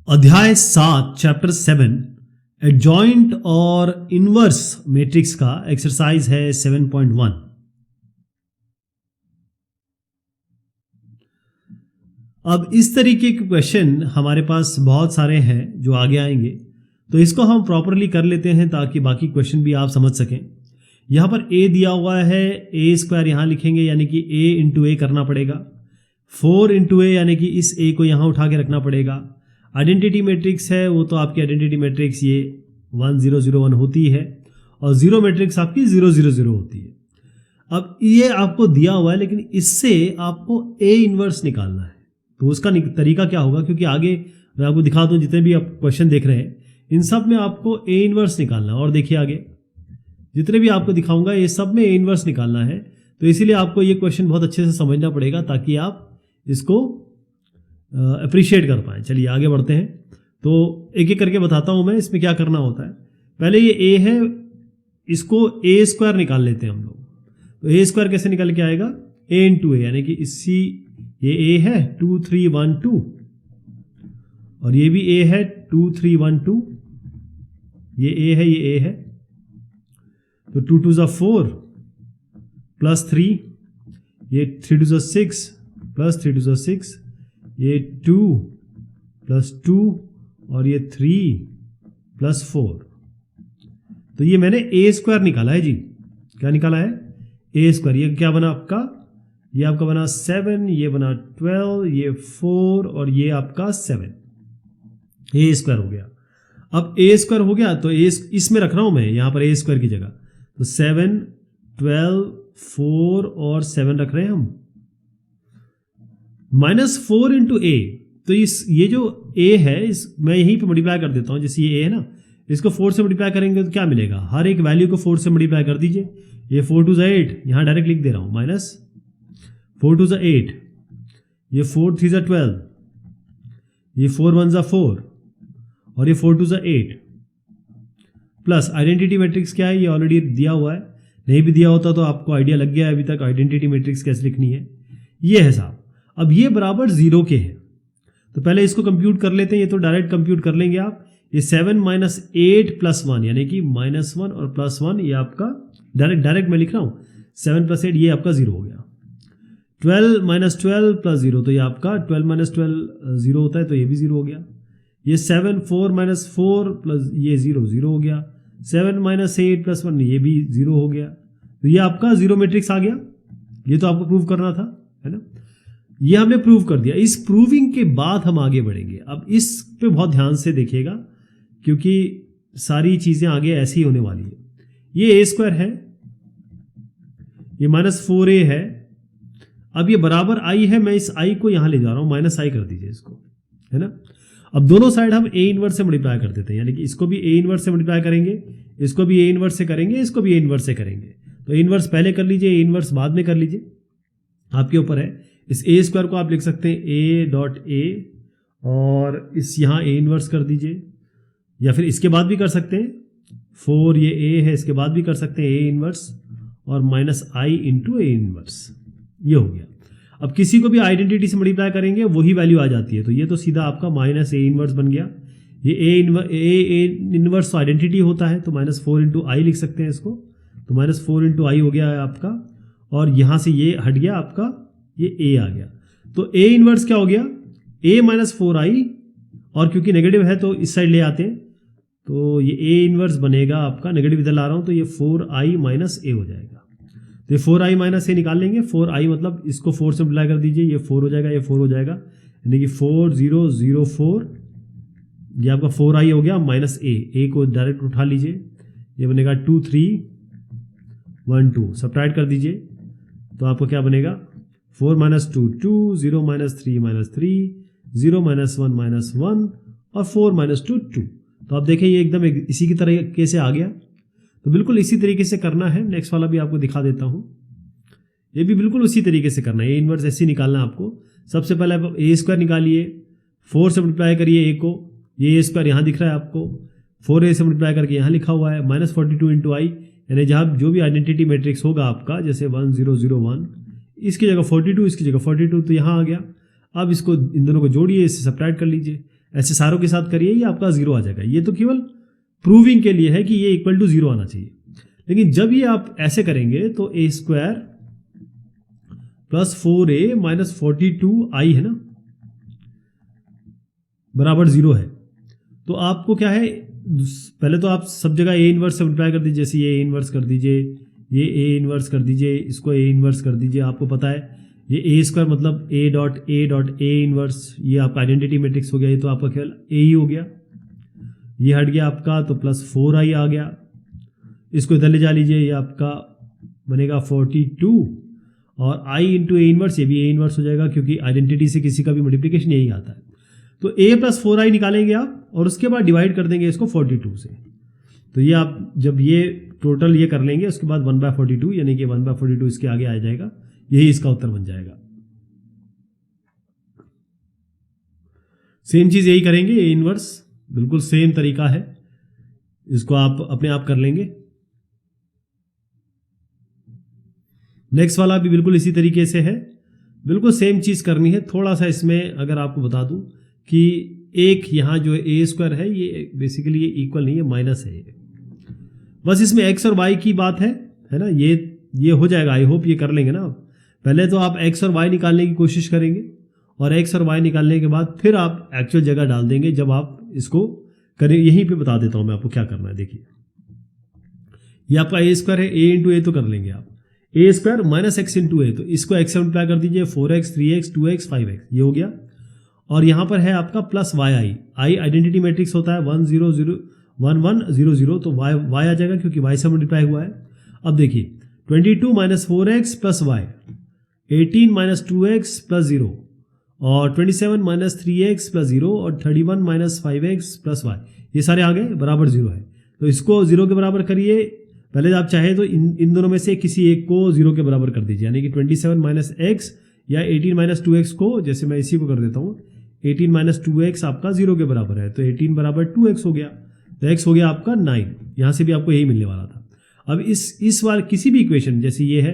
अध्याय 7 chapter 7 adjoint और inverse matrix का एक्सरसाइज है 7.1। अब इस तरीके के क्वेश्चन हमारे पास बहुत सारे हैं जो आगे आएंगे, तो इसको हम प्रॉपरली कर लेते हैं ताकि बाकी क्वेश्चन भी आप समझ सकें। यहाँ पर a दिया हुआ है, a स्क्वायर यहाँ लिखेंगे यानी कि a इंटू ए करना पड़ेगा, 4 इंटू ए यानी कि इस a को यहाँ उठा के रखना पड़ेगा। आइडेंटिटी मैट्रिक्स है वो तो आपकी आइडेंटिटी मैट्रिक्स ये 1 0 0 1 होती है और जीरो मैट्रिक्स आपकी 0 0 0 होती है। अब ये आपको दिया हुआ है लेकिन इससे आपको a इनवर्स निकालना है, तो उसका तरीका क्या होगा, क्योंकि आगे मैं आपको दिखा दूं जितने भी आप क्वेश्चन देख रहे हैं इन सब में आपको a इनवर्स निकालना है। और देखिए आगे जितने भी आपको दिखाऊंगा ये सब में a इनवर्स निकालना है, तो इसीलिए आपको ये क्वेश्चन बहुत अच्छे से समझना पड़ेगा ताकि आप इसको अप्रिशिएट कर पाएँ। चलिए आगे बढ़ते हैं, तो एक एक करके बताता हूँ मैं इसमें क्या करना होता है। पहले ये a है, इसको a स्क्वायर निकाल लेते हैं हम लोग। तो a स्क्वायर कैसे निकल के आएगा, a इंटू ए यानी कि इसी ये a है 2 3 1 2 और ये भी a है 2 3 1 2, ये a है ये a है, तो 2 2 4 प्लस 3, ये 3 2 6 प्लस 3 2 6, ये 2 प्लस 2 और ये 3 प्लस 4। तो ये मैंने a स्क्वायर निकाला है जी। क्या निकाला है, a स्क्वायर। ये क्या बना आपका, ये आपका बना 7, ये बना 12, ये 4 और ये आपका 7, a स्क्वायर हो गया। अब a स्क्वायर हो गया तो a इसमें रख रहा हूं मैं यहाँ पर a स्क्वायर की जगह, तो 7 12 4 और 7 रख रहे हैं हम, -4 इंटू ए। तो ये जो a है मैं यहीं पे मल्टीप्लाई कर देता हूं, जैसे ये a है ना, इसको 4 से मल्टीप्लाई करेंगे तो क्या मिलेगा, हर एक वैल्यू को 4 से मल्टीप्लाई कर दीजिए। ये 4 2 8, यहाँ डायरेक्ट लिख दे रहा हूं, -4 2 8, ये 4 3 12, ये 4 1 4 और ये 4 2 8 प्लस आइडेंटिटी मैट्रिक्स क्या है, ये ऑलरेडी दिया हुआ है, नहीं भी दिया होता तो आपको आइडिया लग गया है अभी तक आइडेंटिटी मैट्रिक्स कैसे लिखनी है। ये है साहब। अब ये बराबर 0 के है, तो पहले इसको कंप्यूट कर लेते हैं। ये तो डायरेक्ट कंप्यूट कर लेंगे आप। ये 7 - 8 + 1 यानी कि -1 और +1, ये आपका डायरेक्ट मैं लिख रहा हूँ, 7 + 8 ये आपका 0 हो गया। 12 - 12 + 0, तो ये आपका 12 - 12 0 होता है, तो ये भी 0 हो गया। ये 7 4 - 4 प्लस ये 0 0 हो गया। 7 - 8 + 1 ये भी 0 हो गया। तो ये आपका जीरो मैट्रिक्स आ गया। ये तो आपको प्रूव करना था, है ना। ये हमने प्रूव कर दिया। इस प्रूविंग के बाद हम आगे बढ़ेंगे। अब इस पे बहुत ध्यान से देखिएगा क्योंकि सारी चीजें आगे ऐसी होने वाली है। ये a स्क्वायर है, ये -4a है। अब ये बराबर i है, मैं इस i को यहां ले जा रहा हूं, -i कर दीजिए इसको, है ना। अब दोनों साइड हम a इनवर्स से मल्टीप्लाई कर देते हैं, यानी कि इसको भी a इनवर्स से मल्टीप्लाई करेंगे, इसको भी a इनवर्स से करेंगे, इसको भी a इनवर्स से करेंगे। तो a इनवर्स पहले कर लीजिए, a इनवर्स बाद में कर लीजिए, आपके ऊपर है। इस a स्क्वायर को आप लिख सकते हैं a.a और इस यहाँ a इनवर्स कर दीजिए, या फिर इसके बाद भी कर सकते हैं। 4 ये a है, इसके बाद भी कर सकते हैं a इनवर्स और -i इंटू a इनवर्स, ये हो गया। अब किसी को भी आइडेंटिटी से मल्टीप्लाई करेंगे वही वैल्यू आ जाती है, तो ये तो सीधा आपका -a इनवर्स बन गया। ये a इनवर्स आइडेंटिटी होता है, तो -4 इंटू आई लिख सकते हैं इसको, तो -4 इंटू आई हो गया है आपका, और यहाँ से ये हट गया आपका, ये a आ गया। तो a इनवर्स क्या हो गया, a - 4i, और क्योंकि नेगेटिव है तो इस साइड ले आते हैं, तो ये a इनवर्स बनेगा आपका, नेगेटिव इधर ला रहा हूं तो ये 4i - a हो जाएगा। तो ये 4i - a निकाल लेंगे। 4i मतलब इसको 4 से मल्टीप्लाई कर दीजिए, ये 4 हो जाएगा, ये 4 हो जाएगा, यानी कि 4 0 0 4, ये आपका 4i हो गया -a को डायरेक्ट उठा लीजिए, ये बनेगा 2 3 1 2, सब्ट्रैक्ट कर दीजिए, तो आपको क्या बनेगा, 4 - 2 2, 0 - 3 -3, 0 - 1 -1 और 4 - 2 2। तो आप देखें ये एकदम इसी की तरह कैसे आ गया। तो बिल्कुल इसी तरीके से करना है। नेक्स्ट वाला भी आपको दिखा देता हूं, ये भी बिल्कुल उसी तरीके से करना है। ए इनवर्स ऐसे निकालना है आपको। सबसे पहले आप a स्क्वायर निकालिए, 4 से मल्टीप्लाई करिए a को, ये a स्क्वायर यहाँ दिख रहा है आपको, 4a से मल्टीप्लाई करके यहाँ लिखा हुआ है, -42 इंटू आई, यानी जहाँ जो भी आइडेंटिटी मैट्रिक्स होगा आपका, जैसे 1 0 0 1, इसकी जगह 42, इसकी जगह 42, तो यहाँ आ गया। अब इसको इन दोनों को जोड़िए, इससे सब्ट्रैक्ट कर लीजिए, ऐसे सारों के साथ करिए, ये आपका 0 आ जाएगा। ये तो केवल प्रूविंग के लिए है कि ये इक्वल टू 0 आना चाहिए। लेकिन जब ये आप ऐसे करेंगे तो a square plus 4a minus 42i है ना, बराबर 0 है। तो आपको क्या है, पहले तो आप सब जगह a इनवर्स से मल्टीप्लाई कर दीजिए। जैसे ये a इनवर्स कर दीजिए, ये a इनवर्स कर दीजिए, इसको a इनवर्स कर दीजिए। आपको पता है ये a स्क्वायर मतलब a इनवर्स, ये आपका आइडेंटिटी मैट्रिक्स हो गया। ये तो आपका केवल a ही हो गया, ये हट गया आपका, तो प्लस 4i आ गया। इसको इधर ले जा लीजिए, ये आपका बनेगा 42 और i इंटू ए इनवर्स, ये भी a इनवर्स हो जाएगा क्योंकि आइडेंटिटी से किसी का भी मल्टीप्लिकेशन यही आता है। तो a प्लस 4i निकालेंगे आप और उसके बाद डिवाइड कर देंगे इसको 42 से। तो ये आप जब ये टोटल ये कर लेंगे उसके बाद 1/42 यानी कि 1/42 इसके आगे आ जाएगा, यही इसका उत्तर बन जाएगा। सेम चीज यही करेंगे, a इनवर्स बिल्कुल सेम तरीका है, इसको आप अपने आप कर लेंगे। नेक्स्ट वाला भी बिल्कुल इसी तरीके से है, बिल्कुल सेम चीज करनी है। थोड़ा सा इसमें अगर आपको बता दूं कि एक यहाँ जो a स्क्वायर है ये बेसिकली ये इक्वल नहीं है, माइनस है। बस इसमें x और y की बात है ना, ये हो जाएगा। आई होप ये कर लेंगे ना। पहले तो आप x और y निकालने की कोशिश करेंगे और x और y निकालने के बाद फिर आप एक्चुअल जगह डाल देंगे जब आप इसको करें। यहीं पे बता देता हूं मैं आपको क्या करना है। देखिए ये आपका a स्क्वायर है, a इंटू ए तो कर लेंगे आप, a square minus x into a, तो इसको x से मल्टीप्लाई कर दीजिए, 4x 3x 2x 5x ये हो गया। और यहाँ पर है आपका plus y i identity matrix होता है 1 0 0 1 1 0 0, तो y आ जाएगा क्योंकि y से मल्टीप्लाई हुआ है। अब देखिए 22 minus 4x plus y, 18 minus 2x plus 0 और 27 माइनस 3x प्लस 0 और 31 माइनस 5x प्लस y, ये सारे आ गए बराबर 0 है। तो इसको 0 के बराबर करिए। पहले आप चाहे तो इन दोनों में से किसी एक को 0 के बराबर कर दीजिए, यानी कि 27 माइनस x या 18 माइनस 2x को, जैसे मैं इसी को कर देता हूँ, 18 माइनस 2x आपका 0 के बराबर है, तो 18 बराबर 2x हो गया, तो x हो गया आपका 9। यहाँ से भी आपको यही मिलने वाला था। अब इस बार किसी भी इक्वेशन, जैसे ये है,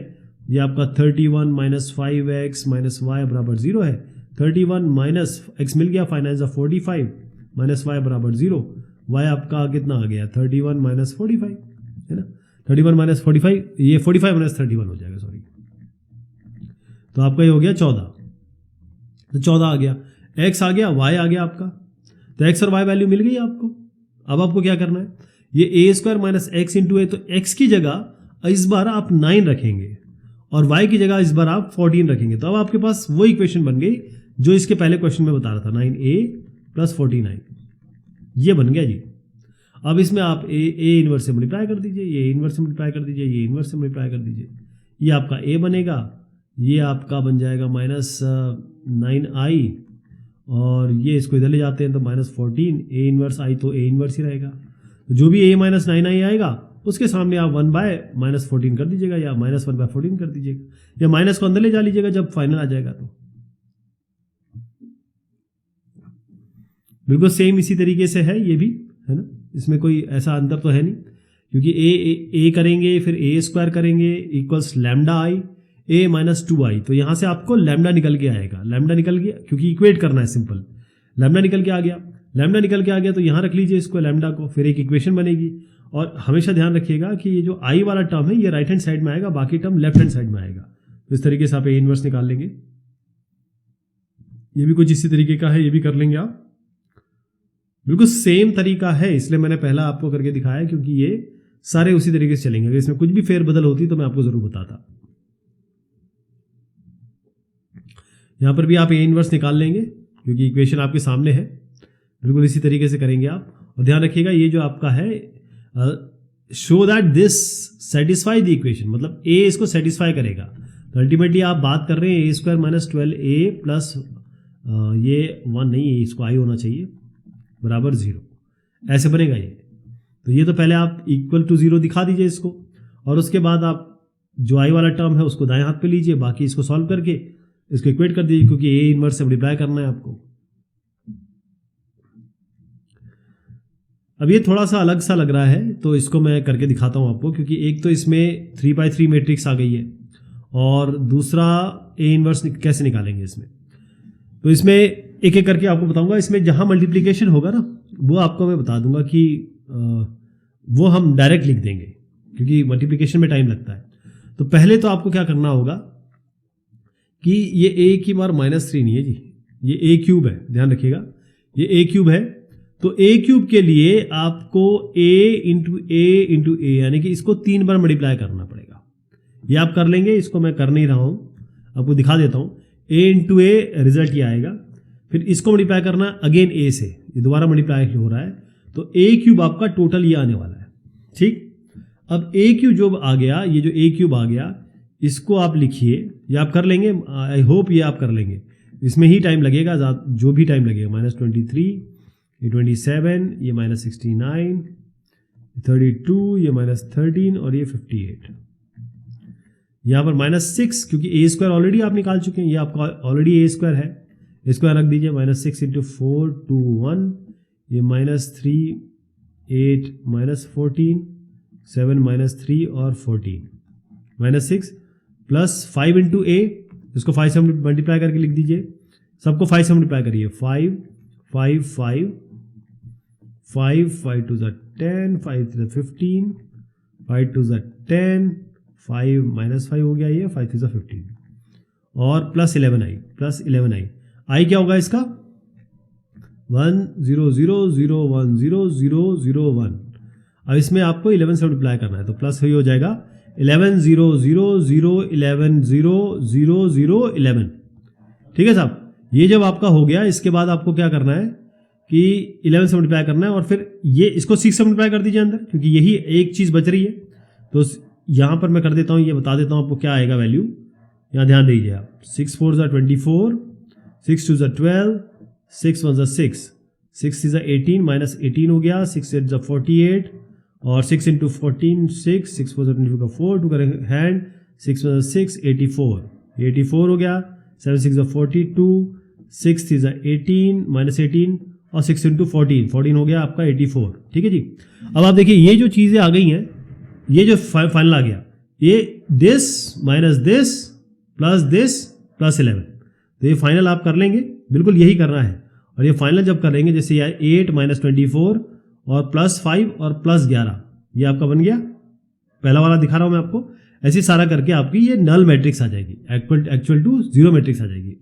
ये आपका 31 माइनस 5x माइनस वाई बराबर 0 है, 31 माइनस x मिल गया, 5 9 45 माइनस वाई बराबर 0, y आपका कितना आ गया 31 माइनस 45 है ना, 31 माइनस 45, ये 45 माइनस 31 हो जाएगा, सॉरी। तो आपका ये हो गया 14, तो 14 आ गया, x आ गया, y आ गया आपका, तो x और y वैल्यू मिल गई आपको। अब आपको क्या करना है, ये a square minus x into a, तो x की जगह इस बार आप 9 रखेंगे और y की जगह इस बार आप 14 रखेंगे। तो अब आपके पास वो इक्वेशन बन गई जो इसके पहले क्वेश्चन में बता रहा था, 9a प्लस 49, ये बन गया जी। अब इसमें आप ए इनवर्स से मल्टीप्लाई कर दीजिए, ये इनवर्स से मल्टीप्लाई कर दीजिए, ये इनवर्स से मल्टीप्लाई कर दीजिए, ये आपका a बनेगा, ये आपका बन जाएगा माइनस 9i और ये इसको इधर ले जाते हैं तो माइनस 14, a इनवर्स आई तो a इनवर्स ही रहेगा। तो जो भी a माइनस 9i आएगा उसके सामने आप 1/-14 कर दीजिएगा या माइनस 1/14 कर दीजिएगा या माइनस को अंदर ले जा लीजिएगा जब फाइनल आ जाएगा। तो बिल्कुल सेम इसी तरीके से है ये भी, है ना, इसमें कोई ऐसा अंतर तो है नहीं, क्योंकि a करेंगे फिर a स्क्वायर करेंगे equals lambda I a minus 2i, तो यहाँ से आपको लैम्डा निकल के आएगा, लैम्डा निकल गया क्योंकि इक्वेट करना है सिंपल, लैम्डा निकल के आ गया, लैम्डा निकल के आ गया तो यहाँ रख लीजिए इसको लैम्डा को, फिर एक इक्वेशन बनेगी। और हमेशा ध्यान रखिएगा कि ये जो i वाला टर्म है ये राइट हैंड साइड में आएगा, बाकी टर्म लेफ्ट हैंड साइड में आएगा। तो इस तरीके से आप a इनवर्स निकाल लेंगे। ये भी कुछ इसी तरीके का है, ये भी कर लेंगे आप, बिल्कुल सेम तरीका है, इसलिए मैंने पहला आपको करके दिखाया क्योंकि ये सारे उसी तरीके से चलेंगे। अगर इसमें कुछ भी फेरबदल होती तो मैं आपको जरूर बताता। यहां पर भी आप a इनवर्स निकाल लेंगे क्योंकि इक्वेशन आपके सामने है, बिल्कुल इसी तरीके से करेंगे आप। और ध्यान रखिएगा ये जो आपका है show that this satisfy the equation, मतलब a इसको सेटिस्फाई करेगा। तो अल्टीमेटली आप बात कर रहे हैं a square minus 12a plus ये 1 नहीं है, इसको i होना चाहिए बराबर 0, ऐसे बनेगा ये। तो ये तो पहले आप इक्वल टू 0 दिखा दीजिए इसको, और उसके बाद आप जो i वाला टर्म है उसको दाएं हाथ पे लीजिए, बाकी इसको सॉल्व करके इसको इक्वेट कर दीजिए क्योंकि a इनवर्स से मल्टीप्लाई करना है आपको। अब ये थोड़ा सा अलग सा लग रहा है तो इसको मैं करके दिखाता हूं आपको, क्योंकि एक तो इसमें 3x3 मैट्रिक्स आ गई है और दूसरा a इनवर्स कैसे निकालेंगे इसमें। तो इसमें एक एक करके आपको बताऊंगा। इसमें जहां मल्टीप्लिकेशन होगा ना वो आपको मैं बता दूंगा कि वो हम डायरेक्ट लिख देंगे क्योंकि मल्टीप्लिकेशन में टाइम लगता है। तो पहले तो आपको क्या करना होगा कि ये ए की बार -3 नहीं है जी, ये ए क्यूब है, ध्यान रखिएगा ये ए क्यूब है। तो ए क्यूब के लिए आपको ए इंटू ए यानी कि इसको 3 बार मल्टीप्लाई करना पड़ेगा। ये आप कर लेंगे, इसको मैं कर नहीं रहा हूं, आपको दिखा देता हूं। ए इंटू ए रिजल्ट ये आएगा, फिर इसको मल्टीप्लाई करना अगेन ए से, ये दोबारा मल्टीप्लाई हो रहा है, तो ए क्यूब आपका टोटल ये आने वाला है। ठीक, अब ए क्यूब जो आ गया, ये जो ए क्यूब आ गया इसको आप लिखिए, ये आप कर लेंगे, आई होप ये आप कर लेंगे। इसमें ही टाइम लगेगा, जो भी टाइम लगेगा, -23, ये 27, ये -69, 32, ये -13 और ये 58। यहाँ पर -6 क्योंकि ए स्क्वायर ऑलरेडी आप निकाल चुके हैं, ये आपका ऑलरेडी ए स्क्वायर है, स्क्वायर रख दीजिए। -6 × 4 2 1, ये -3 8 -14 7 -3 और 14 -6 प्लस 5 × a, इसको 5 से मल्टीप्लाई करके लिख दीजिए, सबको 5 से मल्टीप्लाई करिए। 5 5 5 5 5 2 10 5 3 15 5 2 10 5 -5 हो गया, ये 5 3 15 और प्लस 11 आई। आई क्या होगा इसका 1 0 0 0 1 0 0 0 1। अब इसमें आपको 11 से मल्टीप्लाई करना है, तो प्लस ही हो जाएगा 11 0 0 0 11 0 0 0 11। ठीक है साहब, ये जब आपका हो गया इसके बाद आपको क्या करना है कि 11 से मल्टीप्लाई करना है और फिर ये इसको 6 से मल्टीप्लाई कर दीजिए अंदर, क्योंकि यही एक चीज़ बच रही है। तो यहाँ पर मैं कर देता हूँ, ये बता देता हूँ आपको क्या आएगा वैल्यू, यहाँ ध्यान दीजिए आप। 6 4 24, 6 2 12, 6 1 6, 6 3 18 -18 हो गया, 6 8 48 और 6 × 14 6, 6 4 24 का 4, 2 करेंगे हैंड, 6 1 6 84 हो गया, 7 6 42, 6 3 18 -18 और 6 × 14 हो गया आपका 84। ठीक है जी। अब आप देखिए ये जो चीज़ें आ गई हैं, ये जो फाइनल आ गया, ये दिस माइनस दिस प्लस 11, तो ये फाइनल आप कर लेंगे, बिल्कुल यही करना है। और ये फाइनल जब कर लेंगे, जैसे ये 8 -24 और +5 और +11, ये आपका बन गया, पहला वाला दिखा रहा हूं मैं आपको। ऐसे सारा करके आपकी ये नल मैट्रिक्स आ जाएगी, एक्चुअल टू 0 मैट्रिक्स आ जाएगी।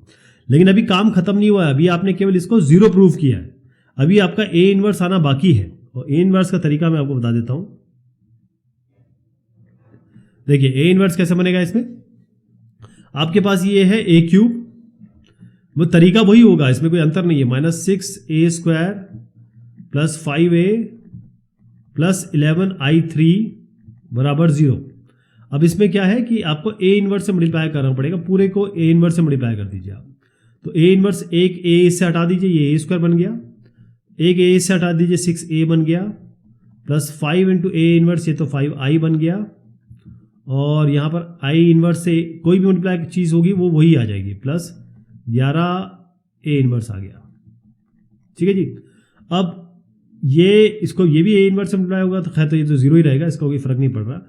लेकिन अभी काम खत्म नहीं हुआ है, अभी आपने केवल इसको 0 प्रूफ किया है, अभी आपका ए इनवर्स आना बाकी है। और ए इनवर्स का तरीका मैं आपको बता देता हूं। देखिए ए इनवर्स कैसे बनेगा, इसमें आपके पास ये है ए क्यूब, वो तरीका वही होगा, इसमें कोई अंतर नहीं है। -6a² + 5a + 11i3 = 0। अब इसमें क्या है कि आपको ए इनवर्स से मल्टीप्लाई करना पड़ेगा, पूरे को ए इनवर्स से मल्टीप्लाई कर दीजिए आप। तो ए इनवर्स एक ए से हटा दीजिए, ये a² बन गया, एक ए से हटा दीजिए 6a बन गया, प्लस 5 × ए इनवर्स, ये तो 5i बन गया, और यहाँ पर आई इनवर्स से कोई भी मल्टीप्लाई चीज़ होगी वो वही आ जाएगी, प्लस 11 ए इनवर्स आ गया। ठीक है जी। अब ये इसको ये भी ए इनवर्स से मल्टीप्लाई होगा तो खैर तो ये तो 0 ही रहेगा, इसका कोई फर्क नहीं पड़ रहा।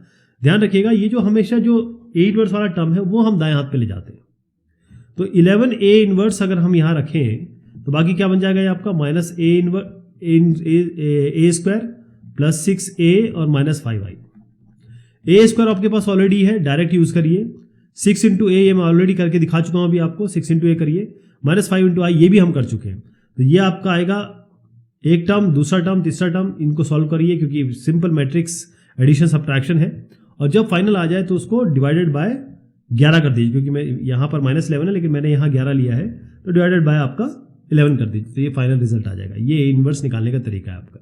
ध्यान रखिएगा ये जो हमेशा जो ए इनवर्स वाला टर्म है वो हम दाएं हाथ पे ले जाते हैं। तो 11 ए इनवर्स अगर हम यहाँ रखें तो बाकी क्या बन जाएगा ये आपका -a² + 6a और -5i। a² आपके पास ऑलरेडी है, डायरेक्ट यूज करिए। 6 × a ये मैं ऑलरेडी करके दिखा चुका हूँ अभी आपको, 6 × a करिए, -5 × i ये भी हम कर चुके हैं। तो ये आपका आएगा एक टर्म, दूसरा टर्म, तीसरा टर्म, इनको सॉल्व करिए क्योंकि सिंपल मैट्रिक्स एडिशन सब्ट्रैक्शन है। और जब फाइनल आ जाए तो उसको डिवाइडेड बाय 11 कर दीजिए, क्योंकि मैं यहाँ पर -11 है लेकिन मैंने यहाँ 11 लिया है, तो डिवाइडेड बाय आपका 11 कर दीजिए, तो ये फाइनल रिजल्ट आ जाएगा। ये इनवर्स निकालने का तरीका है आपका।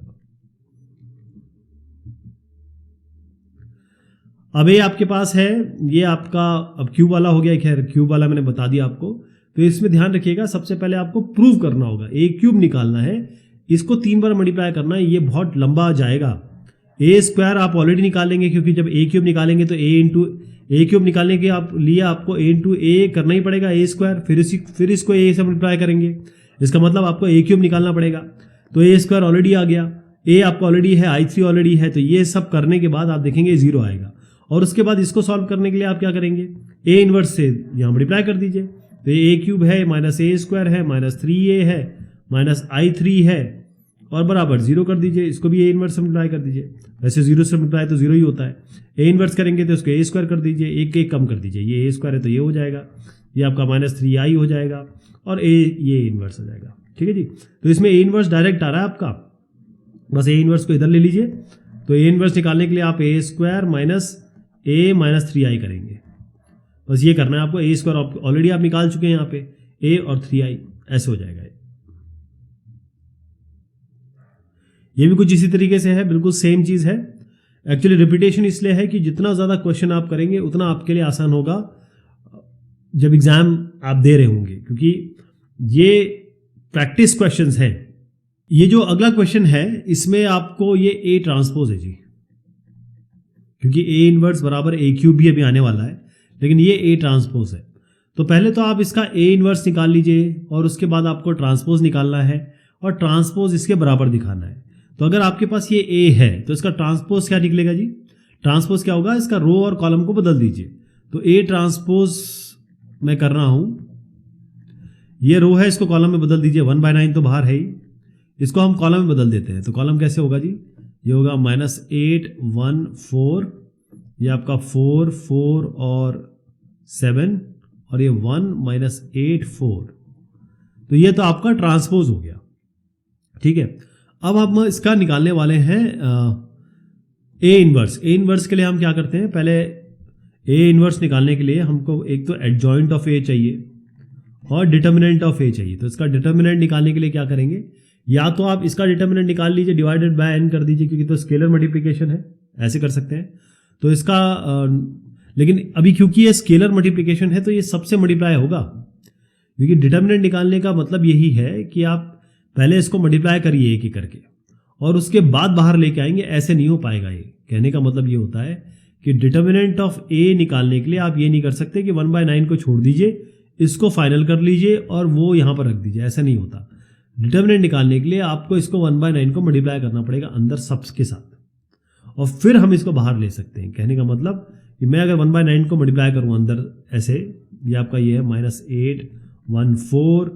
अब ये आपके पास है, ये आपका अब क्यूब वाला हो गया। खैर क्यूब वाला मैंने बता दिया आपको, तो इसमें ध्यान रखिएगा सबसे पहले आपको प्रूव करना होगा, ए क्यूब निकालना है, इसको 3 बार मल्टीप्लाई करना है, ये बहुत लंबा जाएगा। a² आप ऑलरेडी निकालेंगे क्योंकि जब a क्यूब निकालेंगे तो a क्यूब निकालने के लिए आपको a × a करना ही पड़ेगा, a², फिर इसको a से मल्टीप्लाई करेंगे, इसका मतलब आपको a क्यूब निकालना पड़ेगा। तो a² ऑलरेडी आ गया, a आपको ऑलरेडी है, i3 ऑलरेडी है, तो ये सब करने के बाद आप देखेंगे 0 आएगा। और उसके बाद इसको सॉल्व करने के लिए आप क्या करेंगे, ए इनवर्स से यहाँ मल्टीप्लाई कर दीजिए, तो ये a क्यूब है माइनस ए स्क्वायर है माइनस 3a है माइनस i3 है और बराबर 0 कर दीजिए। इसको भी a इनवर्स से मल्टीप्लाई कर दीजिए। वैसे 0 से मल्टीप्लाई तो 0 ही होता है। a इनवर्स करेंगे तो इसको a स्क्वायर कर दीजिए, एक कम कर दीजिए। ये a स्क्वायर है तो ये हो जाएगा, ये आपका माइनस 3i हो जाएगा और ये इनवर्स हो जाएगा। ठीक है जी। तो इसमें a इनवर्स डायरेक्ट आ रहा है आपका, बस a इनवर्स को इधर ले लीजिए। तो a इनवर्स निकालने के लिए आप a square minus a minus 3i करेंगे। बस ये करना है आपको। a स्क्वायर ऑलरेडी आप निकाल चुके हैं यहाँ पे, a और 3i ऐसे हो जाएगा। ये भी कुछ इसी तरीके से है, बिल्कुल सेम चीज़ है। एक्चुअली रिपीटेशन इसलिए है कि जितना ज़्यादा क्वेश्चन आप करेंगे उतना आपके लिए आसान होगा जब एग्ज़ाम आप दे रहे होंगे, क्योंकि ये प्रैक्टिस क्वेश्चंस हैं। ये जो अगला क्वेश्चन है इसमें आपको ये a ट्रांसपोज है जी, क्योंकि a इनवर्स बराबर a क्यूब भी अभी आने वाला है, लेकिन ये a ट्रांसपोज है। तो पहले तो आप इसका a इनवर्स निकाल लीजिए और उसके बाद आपको ट्रांसपोज निकालना है और ट्रांसपोज इसके बराबर दिखाना है। तो अगर आपके पास ये a है तो इसका ट्रांसपोज क्या निकलेगा जी? ट्रांसपोज क्या होगा? इसका रो और कॉलम को बदल दीजिए। तो a ट्रांसपोज मैं कर रहा हूं, ये रो है, इसको कॉलम में बदल दीजिए। 1/9 तो बाहर है ही, इसको हम कॉलम में बदल देते हैं। तो कॉलम कैसे होगा जी? ये होगा -8 1 4, ये आपका 4 4 और 7 और ये 1 -8 4। तो ये तो आपका ट्रांसपोज हो गया। ठीक है, अब हम इसका निकालने वाले हैं ए इनवर्स। ए इनवर्स के लिए हम क्या करते हैं, पहले ए इनवर्स निकालने के लिए हमको एक तो एडजॉइंट ऑफ ए चाहिए और डिटर्मिनेंट ऑफ ए चाहिए। तो इसका डिटर्मिनेंट निकालने के लिए क्या करेंगे, या तो आप इसका डिटर्मिनेंट निकाल लीजिए, डिवाइडेड बाय n कर दीजिए, क्योंकि तो स्केलर मल्टीप्लिकेशन है, ऐसे कर सकते हैं। तो इसका लेकिन अभी क्योंकि ये स्केलर मल्टीप्लिकेशन है तो ये सबसे मल्टीप्लाई होगा, क्योंकि डिटर्मिनेंट निकालने का मतलब यही है कि आप पहले इसको मल्टीप्लाई करिए एक एक करके और उसके बाद बाहर लेके आएंगे। ऐसे नहीं हो पाएगा। ये कहने का मतलब ये होता है कि डिटर्मिनेंट ऑफ ए निकालने के लिए आप ये नहीं कर सकते कि 1/9 को छोड़ दीजिए, इसको फाइनल कर लीजिए और वो यहाँ पर रख दीजिए, ऐसा नहीं होता। डिटर्मिनेंट निकालने के लिए आपको इसको 1/9 को मल्टीप्लाई करना पड़ेगा अंदर सबस के साथ और फिर हम इसको बाहर ले सकते हैं। कहने का मतलब कि मैं अगर 1/9 को मल्टीप्लाई करूँ अंदर ऐसे, ये आपका ये है -8 1 4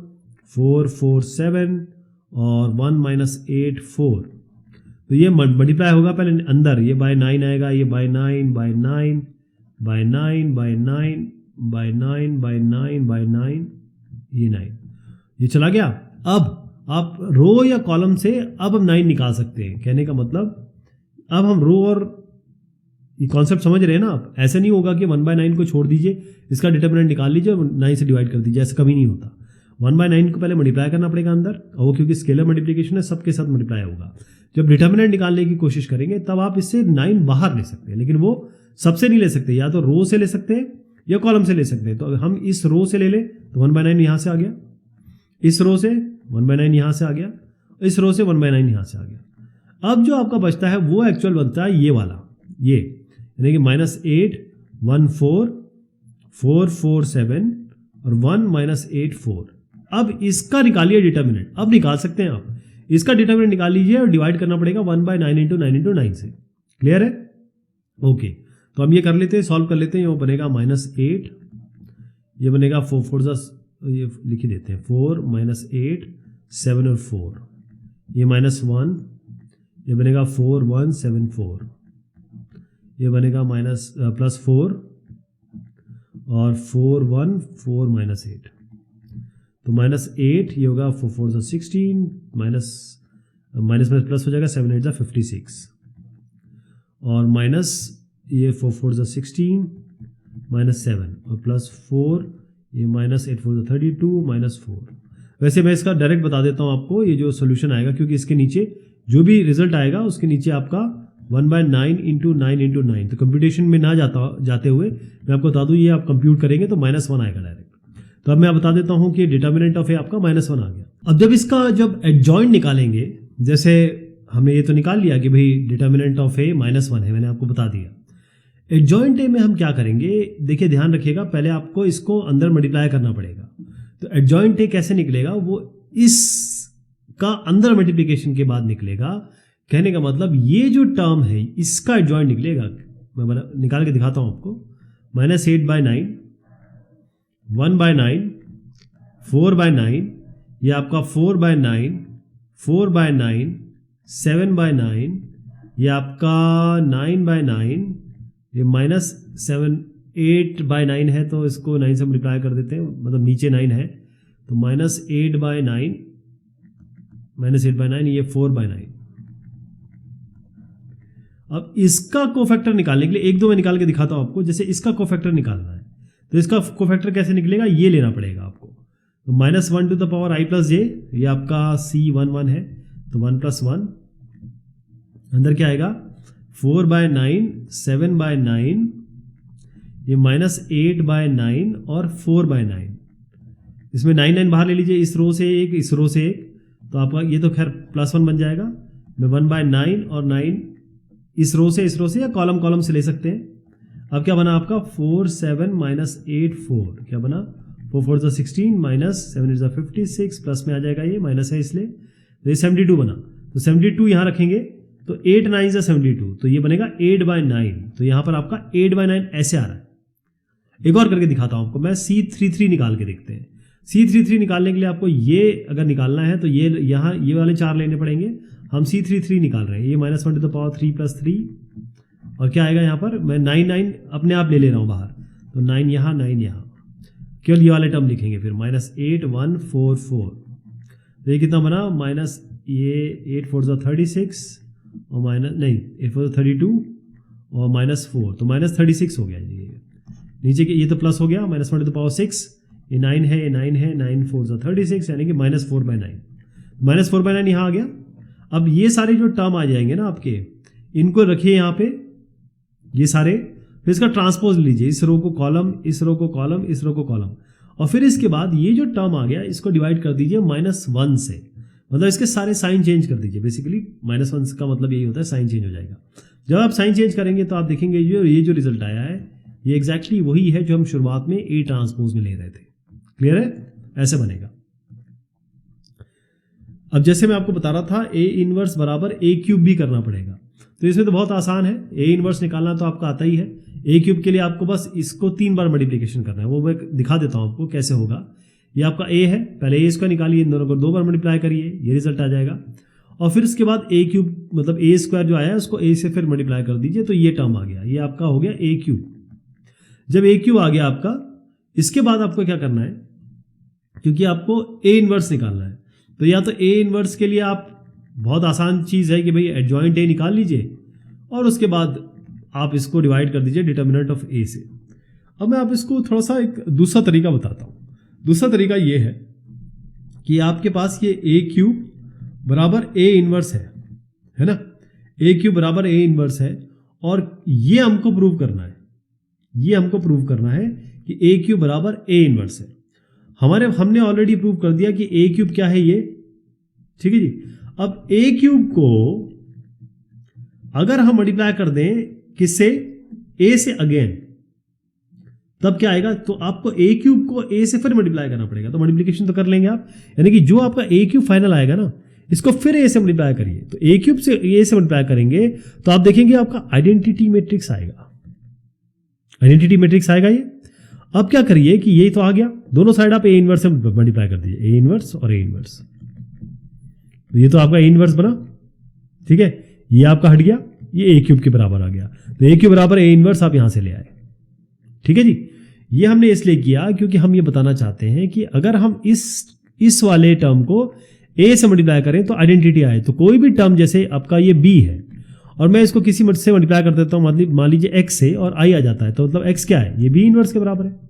4 4 7 और 1 -8 4। तो ये मल्टीप्लाई होगा पहले अंदर, ये बाय 9 आएगा, ये by 9 by 9 by 9 by 9 by 9 by 9 by 9, ये 9 ये चला गया। अब आप रो या कॉलम से अब हम 9 निकाल सकते हैं। कहने का मतलब अब हम रो और ये कॉन्सेप्ट समझ रहे हैं ना आप। ऐसे नहीं होगा कि 1/9 को छोड़ दीजिए, इसका डिटर्मिनेंट निकाल लीजिए और 9 से डिवाइड कर दीजिए, ऐसा कभी नहीं होता। 1/9 को पहले मल्टीप्लाई करना पड़ेगा अंदर, और वो क्योंकि स्केलर मल्टीप्लिकेशन है सबके साथ मल्टीप्लाई होगा। जब डिटर्मिनेंट निकालने की कोशिश करेंगे तब आप इससे 9 बाहर ले सकते हैं, लेकिन वो सबसे नहीं ले सकते, या तो रो से ले सकते हैं या कॉलम से ले सकते हैं। तो अगर हम इस रो से ले लें तो 1/9 यहाँ से आ गया, इस रो से 1/9 यहाँ से आ गया, इस रो से 1/9 यहाँ से आ गया। अब जो आपका बचता है वो एक्चुअल बनता है ये वाला, ये यानी कि -8 1 4 4 4 7 और 1 -8 4। अब इसका निकालिए डिटर्मिनेंट, अब निकाल सकते हैं आप। इसका डिटर्मिनेंट निकाल लीजिए और डिवाइड करना पड़ेगा 1/9 × 9 × 9 से। क्लियर है? ओके, तो हम ये कर लेते हैं, सॉल्व कर लेते हैं। ये बनेगा -8, ये बनेगा 4 4 ये लिख ही देते हैं 4 -8 7 और 4, ये -1, ये बनेगा 4 1 7 4, ये बनेगा +4 और 4 1 4 -8। तो -8 ये होगा 4 4 16, माइनस में प्लस हो जाएगा 7 8 56 और माइनस ये 4 4 16 -7 और +4 ये -8 4 32 -4। वैसे मैं इसका डायरेक्ट बता देता हूँ आपको, ये जो सोल्यूशन आएगा, क्योंकि इसके नीचे जो भी रिजल्ट आएगा उसके नीचे आपका 1/9 × 9 × 9। तो कंप्यूटेशन में ना जाते हुए मैं आपको बता दूँ, ये आप कंप्यूट करेंगे तो -1 आएगा डायरेक्ट। तो अब मैं बता देता हूँ कि डिटर्मिनेंट ऑफ ए आपका -1 आ गया। अब जब इसका जब एडजॉइंट निकालेंगे, जैसे हमने ये तो निकाल लिया कि भाई डिटर्मिनेंट ऑफ ए -1 है, मैंने आपको बता दिया। एडजॉइंट ए में हम क्या करेंगे, देखिए ध्यान रखिएगा, पहले आपको इसको अंदर मल्टीप्लाई करना पड़ेगा। तो एडजॉइंट ए कैसे निकलेगा, वो इस का अंदर मल्टीप्लिकेशन के बाद निकलेगा। कहने का मतलब ये जो टर्म है इसका एडजॉइंट निकलेगा। मैं निकाल के दिखाता हूँ आपको। -8/9 1/9 4/9, ये आपका 4/9, 4/9, 7/9, ये आपका 9/9, ये -7 8/9 है, तो इसको 9 से मल्टीप्लाई कर देते हैं, मतलब नीचे 9 है तो -8/9, ये 4/9। अब इसका कोफैक्टर निकालने के लिए एक दो मैं निकाल के दिखाता हूं आपको। जैसे इसका कोफैक्टर निकालना है तो इसका कोफैक्टर कैसे निकलेगा, ये लेना पड़ेगा आपको। तो -1 to the power i plus j, ये आपका C11 है, तो 1 + 1 अंदर क्या आएगा 4/9, 7/9, ये -8/9 और 4/9। इसमें 9 बाहर ले लीजिए, इस रो से एक, इस रो से एक, तो आपका ये तो खैर +1 बन जाएगा। मैं 1/9 और 9 इस रो से या कॉलम से ले सकते हैं। अब क्या बना आपका 4 7 -8 4, क्या बना 4 4 16 -7 8 56, प्लस में आ जाएगा, ये माइनस है इसलिए, तो ये 72 बना। तो 72 यहाँ रखेंगे तो 8 9 72, तो ये बनेगा 8/9। तो यहाँ पर आपका 8/9 ऐसे आ रहा है। एक और करके दिखाता हूँ आपको मैं, C33 निकाल के देखते हैं। C33 निकालने के लिए आपको ये अगर निकालना है तो ये यहाँ ये वाले 4 लेने पड़ेंगे। हम C33 निकाल रहे हैं, ये -1 टू द पावर 3 + 3, और क्या आएगा यहाँ पर, मैं 9 अपने आप ले रहा हूँ बाहर, तो 9 यहाँ 9 यहाँ, केवल ये वाले टर्म लिखेंगे फिर -8 1 4 4। तो ये कितना बना, ये 8 4 36 और -8 4 32 और -4, तो -36 हो गया जी। नीचे के ये तो प्लस हो गया, -1 टू द पावर 6, ये 9 है, ये 9 है, 9 4 36, यानी कि -4/9, -4/9 यहाँ आ गया। अब ये सारे जो टर्म आ जाएंगे ना आपके, इनको रखिए यहाँ पे, ये सारे, फिर इसका ट्रांसपोज लीजिए, इस रो को कॉलम, इस रो को कॉलम, इस रो को कॉलम, और फिर इसके बाद ये जो टर्म आ गया इसको डिवाइड कर दीजिए -1 से, मतलब इसके सारे साइन चेंज कर दीजिए। बेसिकली -1 का मतलब यही होता है, साइन चेंज हो जाएगा। जब आप साइन चेंज करेंगे तो आप देखेंगे ये जो रिजल्ट आया है ये एग्जैक्टली वही है जो हम शुरुआत में A ट्रांसपोज में ले रहे थे। क्लियर है, ऐसे बनेगा। अब जैसे मैं आपको बता रहा था A इनवर्स बराबर A³ भी करना पड़ेगा, तो इसमें तो बहुत आसान है, A इनवर्स निकालना तो आपका आता ही है। A³ के लिए आपको बस इसको 3 बार मल्टीप्लिकेशन करना है, वो मैं दिखा देता हूं आपको कैसे होगा। ये आपका A है, पहले A इसका निकालिए, इन दोनों को 2 बार मल्टीप्लाई करिए, ये रिजल्ट आ जाएगा। और फिर उसके बाद A³ मतलब A² जो आया है उसको A से फिर मल्टीप्लाई कर दीजिए, तो ये टर्म आ गया, ये आपका हो गया A³। जब A³ आ गया आपका, इसके बाद आपको क्या करना है, क्योंकि आपको A इनवर्स निकालना है, तो या तो A इनवर्स के लिए आप, बहुत आसान चीज़ है कि भाई एडजॉइंट A निकाल लीजिए और उसके बाद आप इसको डिवाइड कर दीजिए डिटर्मिनेंट ऑफ A से। अब मैं आप इसको थोड़ा सा एक दूसरा तरीका बताता हूँ। दूसरा तरीका ये है कि आपके पास ये A³ बराबर A इनवर्स है ना, A³ बराबर A इनवर्स है, और ये हमको प्रूव करना है, कि A³ बराबर A इनवर्स है। हमने ऑलरेडी प्रूव कर दिया कि A³ क्या है ये, ठीक है जी। अब A³ को अगर हम मल्टीप्लाई कर दें किससे, A से अगेन, तब क्या आएगा, तो आपको A³ को A से फिर मल्टीप्लाई करना पड़ेगा। तो मल्टीप्लिकेशन तो कर लेंगे आप, यानी कि जो आपका A³ फाइनल आएगा ना, इसको फिर A से मल्टीप्लाई करिए। तो A³ से A से मल्टीप्लाई करेंगे तो आप देखेंगे आपका आइडेंटिटी मैट्रिक्स आएगा, ये। अब क्या करिए कि ये तो आ गया, दोनों साइड आप A इनवर्स से मल्टीप्लाई कर दीजिए, A इनवर्स और A इनवर्स, तो ये तो आपका A इनवर्स बना, ठीक है। ये आपका हट गया, ये A³ के बराबर आ गया, तो A³ बराबर A इनवर्स आप यहां से ले आए, ठीक है जी। ये हमने इसलिए किया क्योंकि हम ये बताना चाहते हैं कि अगर हम इस वाले टर्म को A से मल्टीप्लाई करें तो आइडेंटिटी आए, तो कोई भी टर्म, जैसे आपका ये B है और मैं इसको किसी से मल्टीप्लाई कर देता हूँ, मान लीजिए x से, और I आ जाता है, तो मतलब x क्या है, ये B इनवर्स के बराबर है।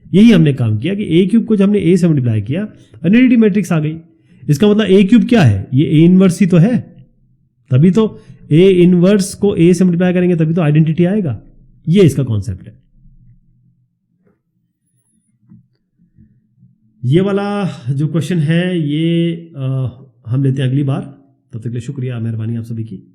यही हमने काम किया कि A³ को जब हमने A से मल्टीप्लाई किया, आइडेंटिटी मैट्रिक्स आ गई। इसका मतलब A³ क्या है, ये A इनवर्स ही तो है, तभी तो A इनवर्स को A से मल्टीप्लाई करेंगे तभी तो आइडेंटिटी आएगा। ये इसका कॉन्सेप्ट है। ये वाला जो क्वेश्चन है ये हम लेते हैं अगली बार। तब तक के लिए शुक्रिया, मेहरबानी आप सभी की।